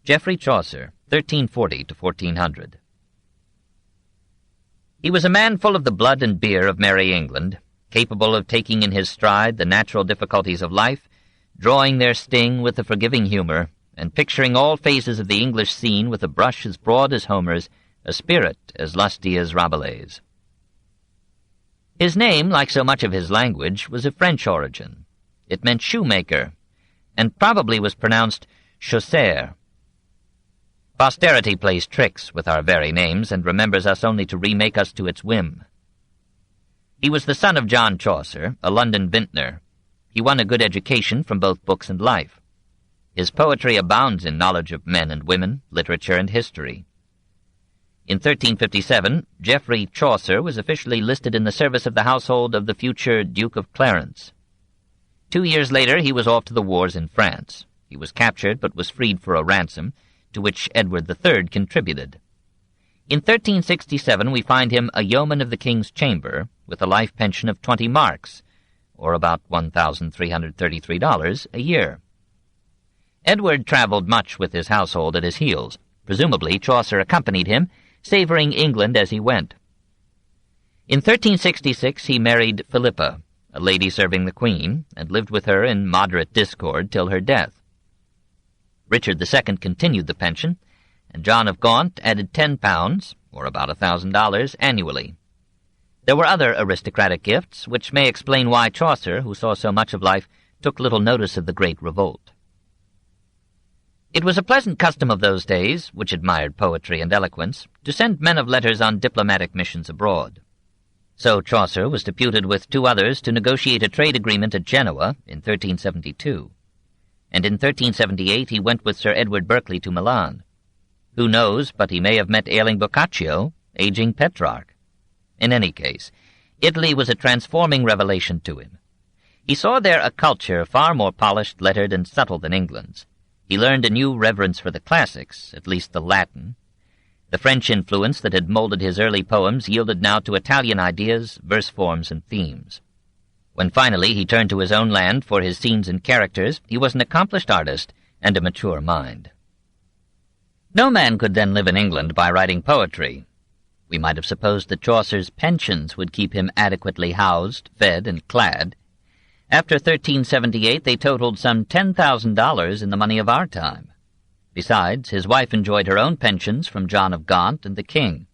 Geoffrey Chaucer, 1340 to 1400. He was a man full of the blood and beer of merry England, capable of taking in his stride the natural difficulties of life, drawing their sting with a forgiving humor, and picturing all phases of the English scene with a brush as broad as Homer's, a spirit as lusty as Rabelais'. His name, like so much of his language, was of French origin. It meant shoemaker, and probably was pronounced Chaucer. Posterity plays tricks with our very names and remembers us only to remake us to its whim. He was the son of John Chaucer, a London vintner. He won a good education from both books and life. His poetry abounds in knowledge of men and women, literature and history. In 1357, Geoffrey Chaucer was officially listed in the service of the household of the future Duke of Clarence. 2 years later, he was off to the wars in France. He was captured but was freed for a ransom, to which Edward III contributed. In 1367, we find him a yeoman of the King's Chamber, with a life pension of 20 marks, or about $1,333 a year. Edward traveled much with his household at his heels. Presumably, Chaucer accompanied him, savoring England as he went. In 1366, he married Philippa, a lady serving the Queen, and lived with her in moderate discord till her death. Richard II continued the pension, and John of Gaunt added £10, or about $1,000, annually. There were other aristocratic gifts, which may explain why Chaucer, who saw so much of life, took little notice of the Great Revolt. It was a pleasant custom of those days, which admired poetry and eloquence, to send men of letters on diplomatic missions abroad. So Chaucer was deputed with 2 others to negotiate a trade agreement at Genoa in 1372. And in 1378 he went with Sir Edward Berkeley to Milan. Who knows but he may have met ailing Boccaccio, aging Petrarch. In any case, Italy was a transforming revelation to him. He saw there a culture far more polished, lettered, and subtle than England's. He learned a new reverence for the classics, at least the Latin. The French influence that had molded his early poems yielded now to Italian ideas, verse forms, and themes. When finally he turned to his own land for his scenes and characters, he was an accomplished artist and a mature mind. No man could then live in England by writing poetry. We might have supposed that Chaucer's pensions would keep him adequately housed, fed, and clad. After 1378, they totaled some $10,000 in the money of our time. Besides, his wife enjoyed her own pensions from John of Gaunt and the king.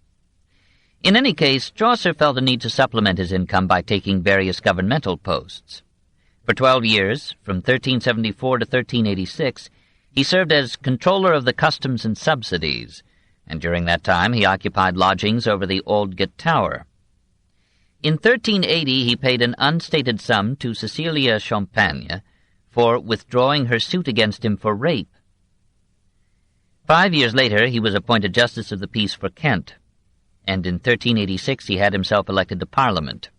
In any case, Chaucer felt a need to supplement his income by taking various governmental posts. For 12 years, from 1374 to 1386, he served as Controller of the Customs and Subsidies, and during that time he occupied lodgings over the Aldgate Tower. In 1380 he paid an unstated sum to Cecilia Champagne for withdrawing her suit against him for rape. 5 years later he was appointed Justice of the Peace for Kent, and in 1386 he had himself elected to Parliament.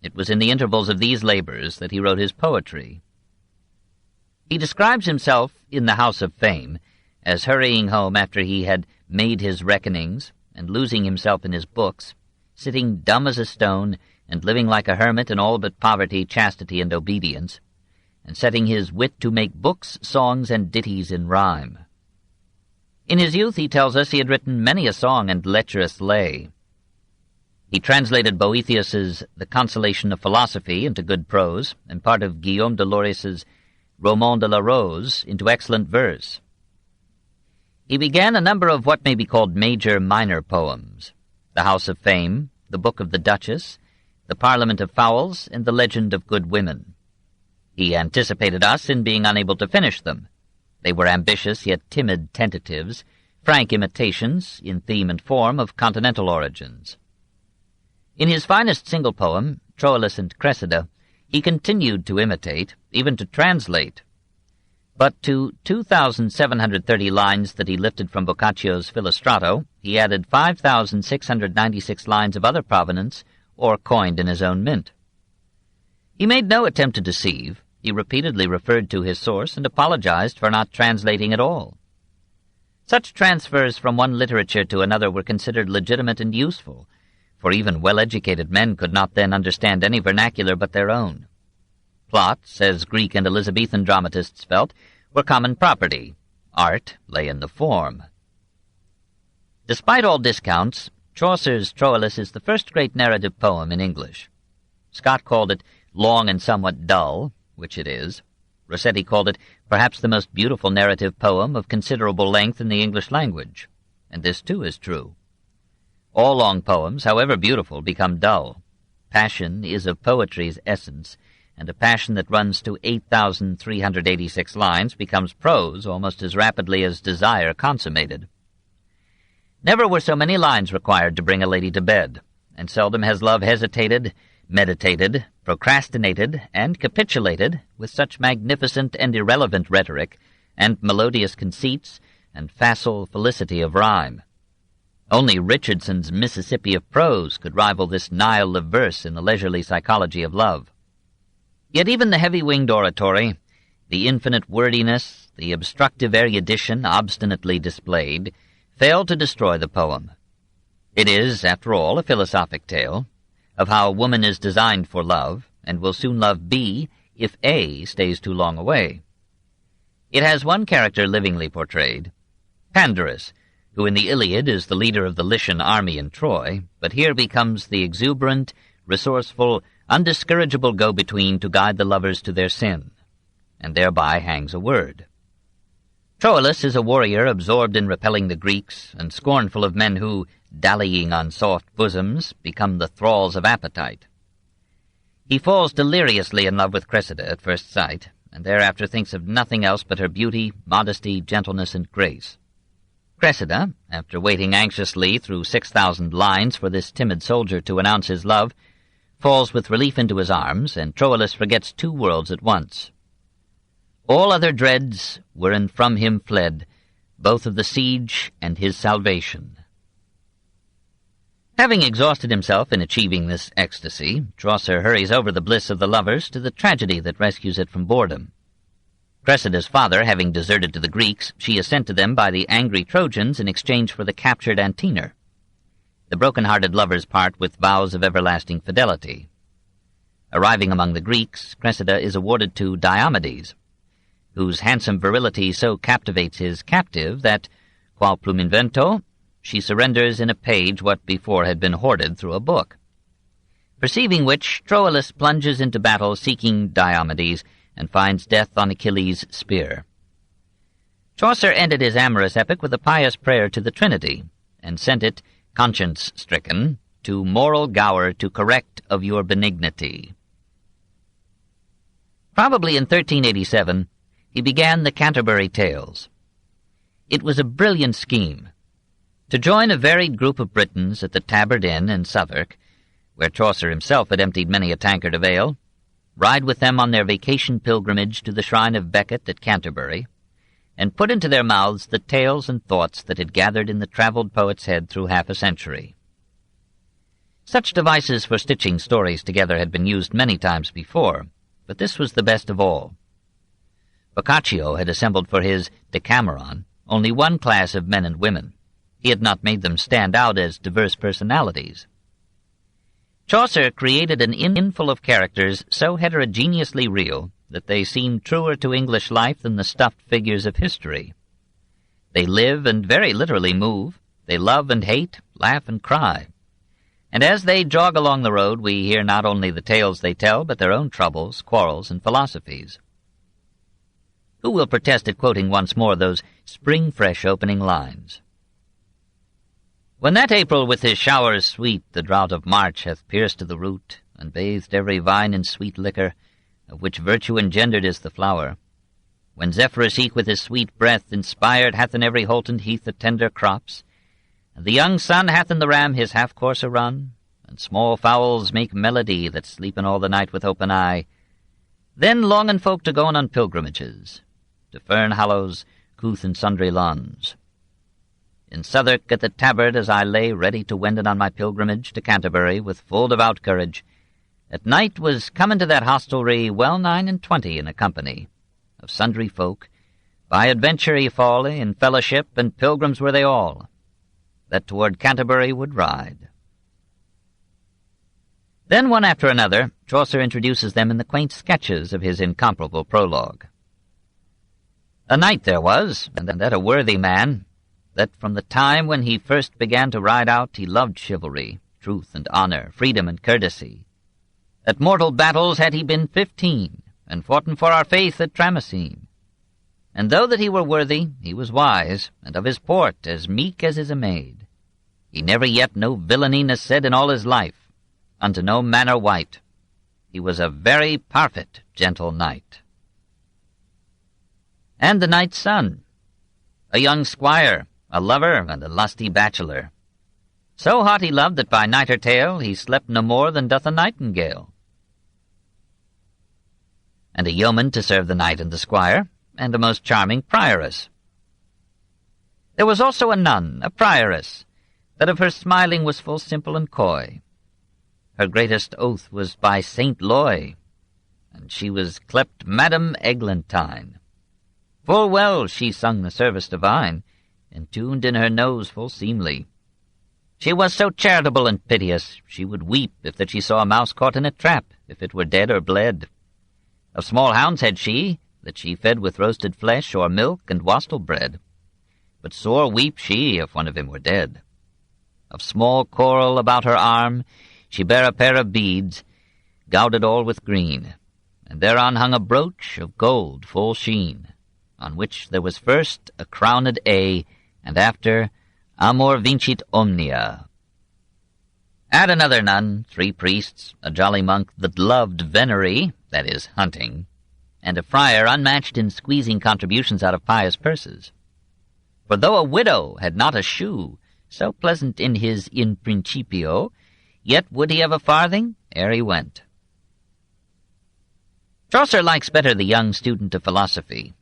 It was in the intervals of these labors that he wrote his poetry. He describes himself in the House of Fame as hurrying home after he had made his reckonings and losing himself in his books, sitting dumb as a stone and living like a hermit in all but poverty, chastity, and obedience, and setting his wit to make books, songs, and ditties in rhyme. In his youth, he tells us, he had written many a song and lecherous lay. He translated Boethius's The Consolation of Philosophy into good prose, and part of Guillaume de Loris's Roman de la Rose into excellent verse. He began a number of what may be called major-minor poems: The House of Fame, The Book of the Duchess, The Parliament of Fowls, and The Legend of Good Women. He anticipated us in being unable to finish them. They were ambitious yet timid tentatives, frank imitations, in theme and form, of continental origins. In his finest single poem, Troilus and Cressida, he continued to imitate, even to translate. But to 2,730 lines that he lifted from Boccaccio's Philostrato, he added 5,696 lines of other provenance, or coined in his own mint. He made no attempt to deceive. He repeatedly referred to his source and apologized for not translating at all. Such transfers from one literature to another were considered legitimate and useful, for even well-educated men could not then understand any vernacular but their own. Plots, as Greek and Elizabethan dramatists felt, were common property. Art lay in the form. Despite all discounts, Chaucer's Troilus is the first great narrative poem in English. Scott called it long and somewhat dull, which it is. Rossetti called it perhaps the most beautiful narrative poem of considerable length in the English language, and this too is true. All long poems, however beautiful, become dull. Passion is of poetry's essence, and a passion that runs to 8,386 lines becomes prose almost as rapidly as desire consummated. Never were so many lines required to bring a lady to bed, and seldom has love hesitated, meditated, procrastinated, and capitulated with such magnificent and irrelevant rhetoric, and melodious conceits, and facile felicity of rhyme. Only Richardson's Mississippi of prose could rival this Nile of verse in the leisurely psychology of love. Yet even the heavy-winged oratory, the infinite wordiness, the obstructive erudition obstinately displayed, failed to destroy the poem. It is, after all, a philosophic tale of how woman is designed for love, and will soon love B if A stays too long away. It has one character livingly portrayed, Pandarus, who in the Iliad is the leader of the Lycian army in Troy, but here becomes the exuberant, resourceful, undiscourageable go-between to guide the lovers to their sin, and thereby hangs a word. Troilus is a warrior absorbed in repelling the Greeks, and scornful of men who, dallying on soft bosoms, become the thralls of appetite. He falls deliriously in love with Cressida at first sight, and thereafter thinks of nothing else but her beauty, modesty, gentleness, and grace. Cressida, after waiting anxiously through 6,000 lines for this timid soldier to announce his love, falls with relief into his arms, and Troilus forgets two worlds at once. All other dreads were and from him fled, both of the siege and his salvation. Having exhausted himself in achieving this ecstasy, Chaucer hurries over the bliss of the lovers to the tragedy that rescues it from boredom. Cressida's father having deserted to the Greeks, she is sent to them by the angry Trojans in exchange for the captured Antenor. The broken-hearted lovers part with vows of everlasting fidelity. Arriving among the Greeks, Cressida is awarded to Diomedes, whose handsome virility so captivates his captive that, qual plum invento, she surrenders in a page what before had been hoarded through a book. Perceiving which, Troilus plunges into battle seeking Diomedes, and finds death on Achilles' spear. Chaucer ended his amorous epic with a pious prayer to the Trinity, and sent it, conscience-stricken, to moral Gower to correct of your benignity. Probably in 1387, he began the Canterbury Tales. It was a brilliant scheme. To join a varied group of Britons at the Tabard Inn in Southwark, where Chaucer himself had emptied many a tankard of ale, ride with them on their vacation pilgrimage to the shrine of Becket at Canterbury, and put into their mouths the tales and thoughts that had gathered in the travelled poet's head through half a century. Such devices for stitching stories together had been used many times before, but this was the best of all. Boccaccio had assembled for his Decameron only one class of men and women. He had not made them stand out as diverse personalities. Chaucer created an inn full of characters so heterogeneously real that they seem truer to English life than the stuffed figures of history. They live and very literally move. They love and hate, laugh and cry. And as they jog along the road, we hear not only the tales they tell, but their own troubles, quarrels, and philosophies. Who will protest at quoting once more those spring-fresh opening lines? When that April with his showers sweet the drought of March hath pierced to the root, and bathed every vine in sweet liquor, of which virtue engendered is the flower. When Zephyrus eke with his sweet breath inspired hath in every holt and heath the tender crops, and the young sun hath in the ram his half-course a run, and small fowls make melody that sleepen all the night with open eye, then longen folk to go on pilgrimages, to fern hollows, couth and sundry lawns. In Southwark at the Tabard, as I lay ready to wenden on my pilgrimage to Canterbury with full devout courage, at night was come into that hostelry well 29 in a company of sundry folk, by adventure folly and fellowship, and pilgrims were they all, that toward Canterbury would ride. Then, one after another, Chaucer introduces them in the quaint sketches of his incomparable prologue. A knight there was, and that a worthy man, that from the time when he first began to ride out he loved chivalry, truth and honour, freedom and courtesy. At mortal battles had he been 15, and foughten for our faith at Tramesine. And though that he were worthy, he was wise, and of his port as meek as is a maid. He never yet no villainy said in all his life, unto no manner wight. He was a very parfit gentle knight. And the knight's son, a young squire, a lover, and a lusty bachelor. So hot he loved that by night or tale he slept no more than doth a nightingale. And a yeoman to serve the knight and the squire, and a most charming prioress. There was also a nun, a prioress, that of her smiling was full simple and coy. Her greatest oath was by Saint Loy, and she was clept Madame Eglantine. Full well she sung the service divine, and tuned in her nose full seemly. She was so charitable and piteous, she would weep if that she saw a mouse caught in a trap, if it were dead or bled. Of small hounds had she, that she fed with roasted flesh or milk and wastel bread. But sore weep she if one of him were dead. Of small coral about her arm she bare a pair of beads, gilded all with green, and thereon hung a brooch of gold full sheen, on which there was first a crowned A, and after Amor vincit omnia. Add another nun, 3 priests, a jolly monk that loved venery, that is, hunting, and a friar unmatched in squeezing contributions out of pious purses. For though a widow had not a shoe, so pleasant in his in principio, yet would he have a farthing ere he went. Chaucer likes better the young student of philosophy.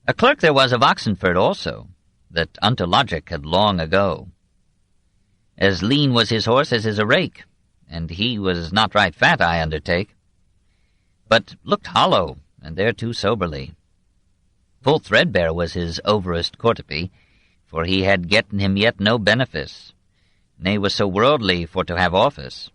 A clerk there was of Oxenford also, that unto logic had long ago. As lean was his horse as is a rake, and he was not right fat, I undertake, but looked hollow, and thereto soberly. Full threadbare was his overest courtepy, for he had getten him yet no benefice, nay was so worldly for to have office.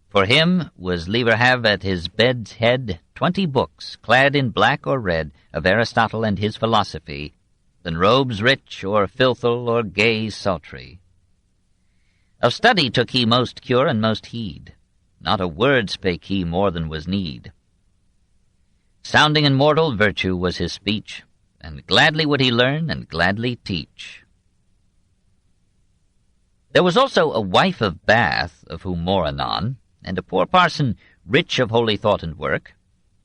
For him was liever have at his bed's head 20 books, clad in black or red, of Aristotle and his philosophy, than robes rich, or filthful, or gay sultry. Of study took he most cure and most heed, not a word spake he more than was need. Sounding in mortal virtue was his speech, and gladly would he learn and gladly teach. There was also a wife of Bath, of whom more anon, and a poor parson, rich of holy thought and work,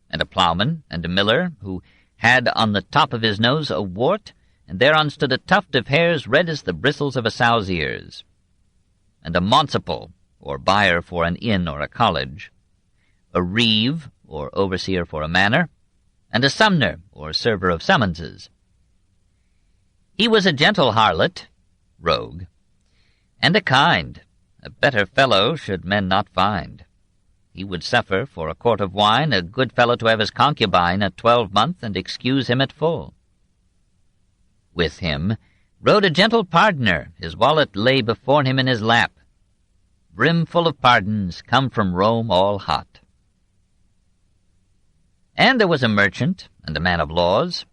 and a ploughman, and a miller, who had on the top of his nose a wart, and thereon stood a tuft of hairs red as the bristles of a sow's ears, and a monciple, or buyer for an inn or a college, a reeve, or overseer for a manor, and a sumner, or server of summonses. He was a gentle harlot, rogue, and a kind. A better fellow should men not find. He would suffer for a quart of wine a good fellow to have his concubine a 12-month, and excuse him at full. With him rode a gentle pardoner, his wallet lay before him in his lap, brimful of pardons, come from Rome all hot. And there was a merchant, and a man of laws,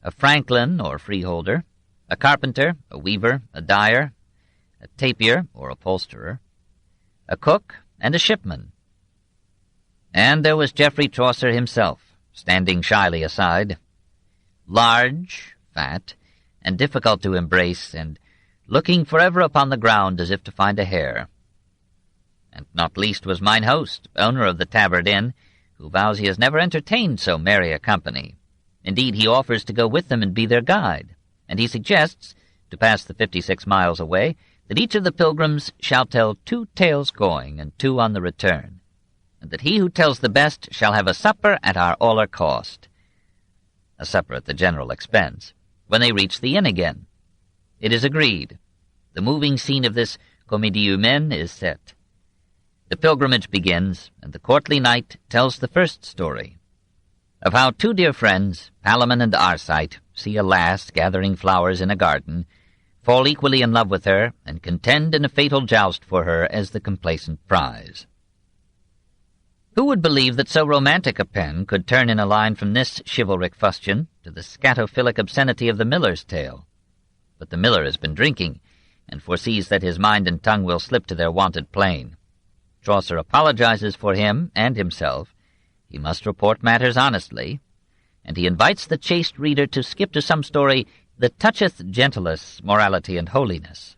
a franklin or freeholder, a carpenter, a weaver, a dyer, a tapier or upholsterer, a cook, and a shipman. And there was Geoffrey Chaucer himself, standing shyly aside, large, fat, and difficult to embrace, and looking forever upon the ground as if to find a hare. And not least was mine host, owner of the Tabard Inn, who vows he has never entertained so merry a company. Indeed, he offers to go with them and be their guide, and he suggests, to pass the 56 miles away, that each of the pilgrims shall tell 2 tales going and 2 on the return, and that he who tells the best shall have a supper at our aller cost, a supper at the general expense, when they reach the inn again. It is agreed. The moving scene of this comédie humaine is set. The pilgrimage begins, and the courtly knight tells the first story, of how 2 dear friends, Palamon and Arcite, see a lass gathering flowers in a garden, fall equally in love with her, and contend in a fatal joust for her as the complacent prize. Who would believe that so romantic a pen could turn in a line from this chivalric fustian to the scatophilic obscenity of the miller's tale. But the miller has been drinking, and foresees that his mind and tongue will slip to their wonted plane. Chaucer apologizes for him and himself. He must report matters honestly, and he invites the chaste reader to skip to some story that toucheth gentleness, morality, and holiness.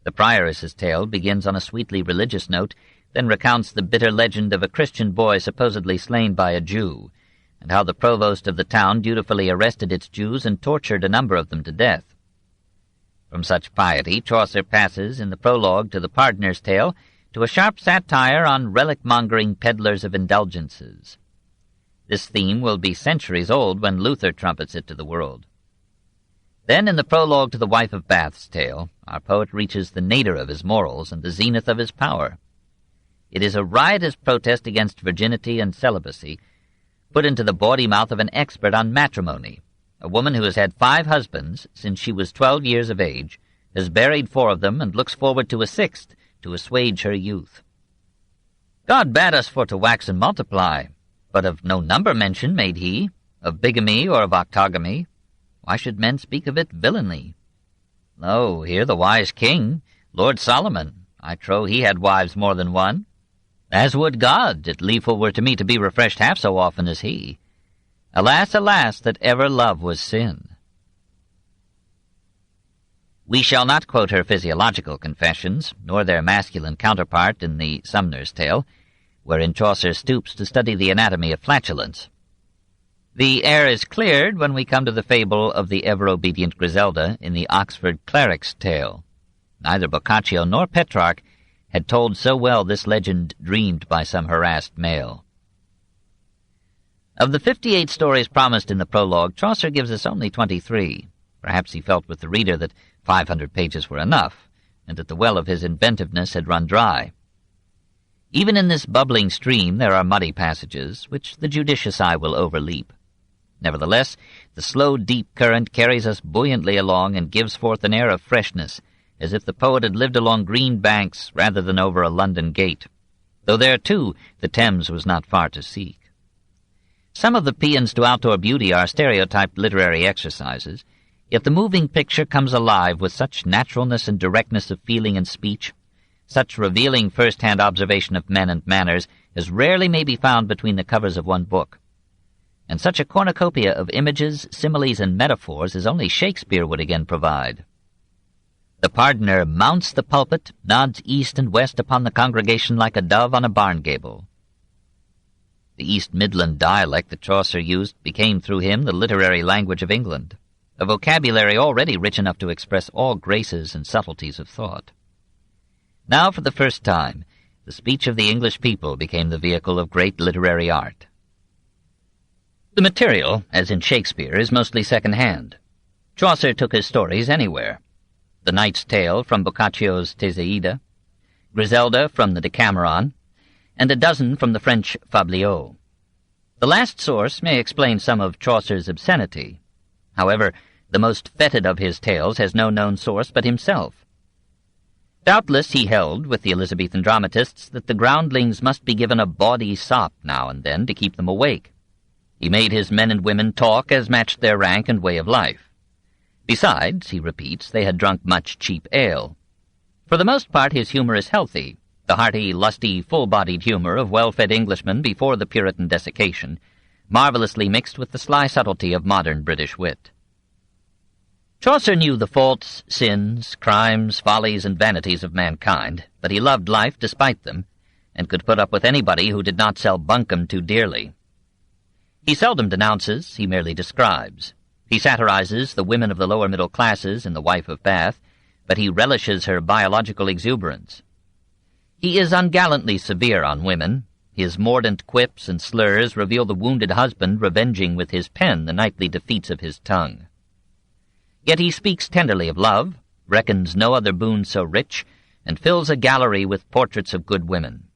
The prioress's tale begins on a sweetly religious note, then recounts the bitter legend of a Christian boy supposedly slain by a Jew, and how the provost of the town dutifully arrested its Jews and tortured a number of them to death. From such piety, Chaucer passes, in the prologue to the Pardoner's Tale, to a sharp satire on relic-mongering peddlers of indulgences. This theme will be centuries old when Luther trumpets it to the world. Then, in the prologue to the Wife of Bath's tale, our poet reaches the nadir of his morals and the zenith of his power. It is a riotous protest against virginity and celibacy, put into the bawdy mouth of an expert on matrimony. A woman who has had 5 husbands since she was 12 years of age, has buried 4 of them, and looks forward to a 6th to assuage her youth. God bade us for to wax and multiply, but of no number mention made he, of bigamy or of octogamy. Why should men speak of it villainly? Lo, here the wise king, Lord Solomon, I trow he had wives more than one. As would God, it lieful were to me to be refreshed half so often as he. Alas, alas, that ever love was sin. We shall not quote her physiological confessions, nor their masculine counterpart in the Sumner's Tale, wherein Chaucer stoops to study the anatomy of flatulence. The air is cleared when we come to the fable of the ever-obedient Griselda in the Oxford Cleric's Tale. Neither Boccaccio nor Petrarch had told so well this legend dreamed by some harassed male. Of the 58 stories promised in the prologue, Chaucer gives us only 23. Perhaps he felt with the reader that 500 pages were enough, and that the well of his inventiveness had run dry. Even in this bubbling stream there are muddy passages, which the judicious eye will overleap. Nevertheless, the slow, deep current carries us buoyantly along and gives forth an air of freshness, as if the poet had lived along green banks rather than over a London gate, though there, too, the Thames was not far to seek. Some of the paeans to outdoor beauty are stereotyped literary exercises, yet the moving picture comes alive with such naturalness and directness of feeling and speech, such revealing first-hand observation of men and manners as rarely may be found between the covers of one book, and such a cornucopia of images, similes, and metaphors as only Shakespeare would again provide. The pardoner mounts the pulpit, nods east and west upon the congregation like a dove on a barn gable. The East Midland dialect that Chaucer used became through him the literary language of England, a vocabulary already rich enough to express all graces and subtleties of thought. Now, for the first time, the speech of the English people became the vehicle of great literary art. The material, as in Shakespeare, is mostly second-hand. Chaucer took his stories anywhere. The Knight's Tale from Boccaccio's Teseida, Griselda from the Decameron, and a dozen from the French Fabliaux. The last source may explain some of Chaucer's obscenity. However, the most fetid of his tales has no known source but himself. Doubtless he held, with the Elizabethan dramatists, that the groundlings must be given a bawdy sop now and then to keep them awake. He made his men and women talk as matched their rank and way of life. Besides, he repeats, they had drunk much cheap ale. For the most part his humor is healthy, the hearty, lusty, full-bodied humor of well-fed Englishmen before the Puritan desiccation, marvelously mixed with the sly subtlety of modern British wit. Chaucer knew the faults, sins, crimes, follies, and vanities of mankind, but he loved life despite them, and could put up with anybody who did not sell bunkum too dearly. He seldom denounces, he merely describes. He satirizes the women of the lower middle classes in The Wife of Bath, but he relishes her biological exuberance. He is ungallantly severe on women. His mordant quips and slurs reveal the wounded husband revenging with his pen the nightly defeats of his tongue. Yet he speaks tenderly of love, reckons no other boon so rich, and fills a gallery with portraits of good women.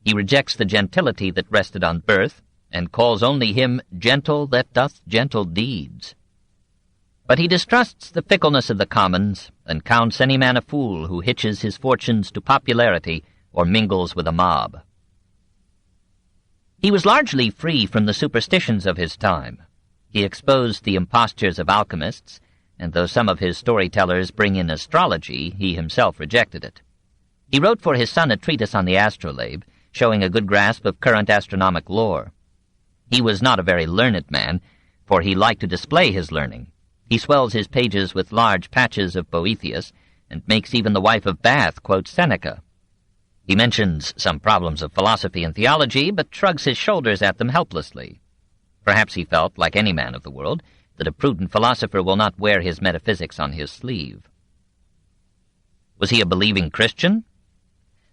He rejects the gentility that rested on birth, and calls only him gentle that doth gentle deeds. But he distrusts the fickleness of the commons, and counts any man a fool who hitches his fortunes to popularity or mingles with a mob. He was largely free from the superstitions of his time. He exposed the impostures of alchemists, and though some of his storytellers bring in astrology, he himself rejected it. He wrote for his son a treatise on the astrolabe, showing a good grasp of current astronomic lore. He was not a very learned man, for he liked to display his learning. He swells his pages with large patches of Boethius, and makes even the wife of Bath quote Seneca. He mentions some problems of philosophy and theology, but shrugs his shoulders at them helplessly. Perhaps he felt, like any man of the world, that a prudent philosopher will not wear his metaphysics on his sleeve. Was he a believing Christian?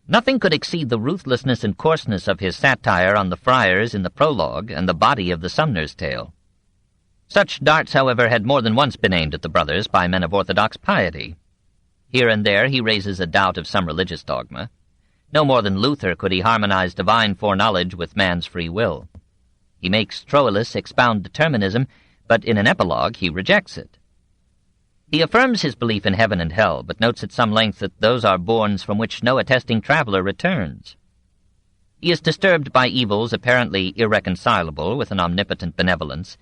Nothing could exceed the ruthlessness and coarseness of his satire on the friars in the prologue and the body of the Sumner's Tale. Such darts, however, had more than once been aimed at the brothers by men of orthodox piety. Here and there he raises a doubt of some religious dogma. No more than Luther could he harmonize divine foreknowledge with man's free will. He makes Troilus expound determinism, but in an epilogue he rejects it. He affirms his belief in heaven and hell, but notes at some length that those are bournes from which no attesting traveler returns. He is disturbed by evils apparently irreconcilable with an omnipotent benevolence,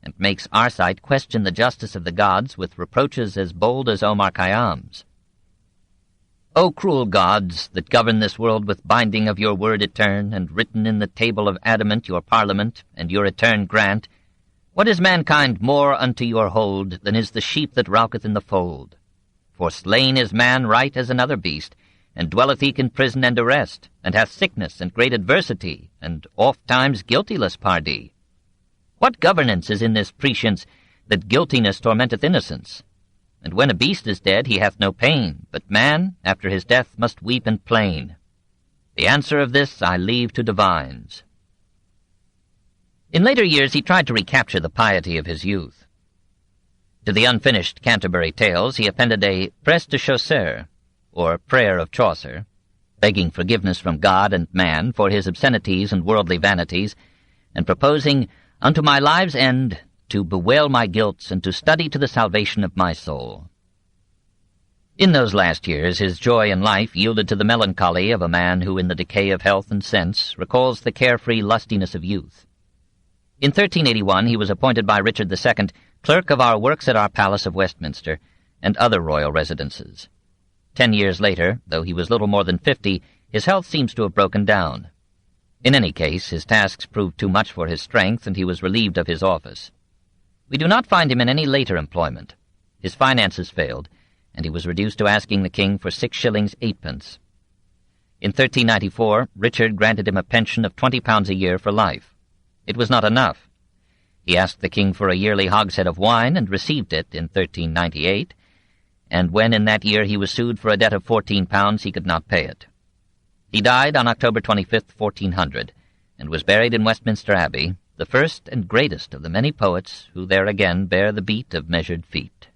and makes Arcite question the justice of the gods with reproaches as bold as Omar Khayyam's. O cruel gods, that govern this world with binding of your word etern, and written in the table of adamant your parliament, and your etern grant, what is mankind more unto your hold than is the sheep that rouketh in the fold? For slain is man right as another beast, and dwelleth eke in prison and arrest, and hath sickness and great adversity, and oft times guiltyless pardie. What governance is in this prescience, that guiltiness tormenteth innocence? And when a beast is dead, he hath no pain, but man, after his death, must weep and plain. The answer of this I leave to divines. In later years he tried to recapture the piety of his youth. To the unfinished Canterbury Tales he appended a Prece de Chaucer, or Prayer of Chaucer, begging forgiveness from God and man for his obscenities and worldly vanities, and proposing, unto my live's end, to bewail my guilts and to study to the salvation of my soul. In those last years his joy in life yielded to the melancholy of a man who, in the decay of health and sense, recalls the carefree lustiness of youth. In 1381 he was appointed by Richard II clerk of our works at our Palace of Westminster and other royal residences. 10 years later, though he was little more than 50, his health seems to have broken down. In any case, his tasks proved too much for his strength, and he was relieved of his office. We do not find him in any later employment. His finances failed, and he was reduced to asking the king for 6 shillings 8 pence. In 1394, Richard granted him a pension of £20 a year for life. It was not enough. He asked the king for a yearly hogshead of wine, and received it in 1398, and when in that year he was sued for a debt of £14, he could not pay it. He died on October 25th, 1400, and was buried in Westminster Abbey, the first and greatest of the many poets who there again bear the beat of measured feet.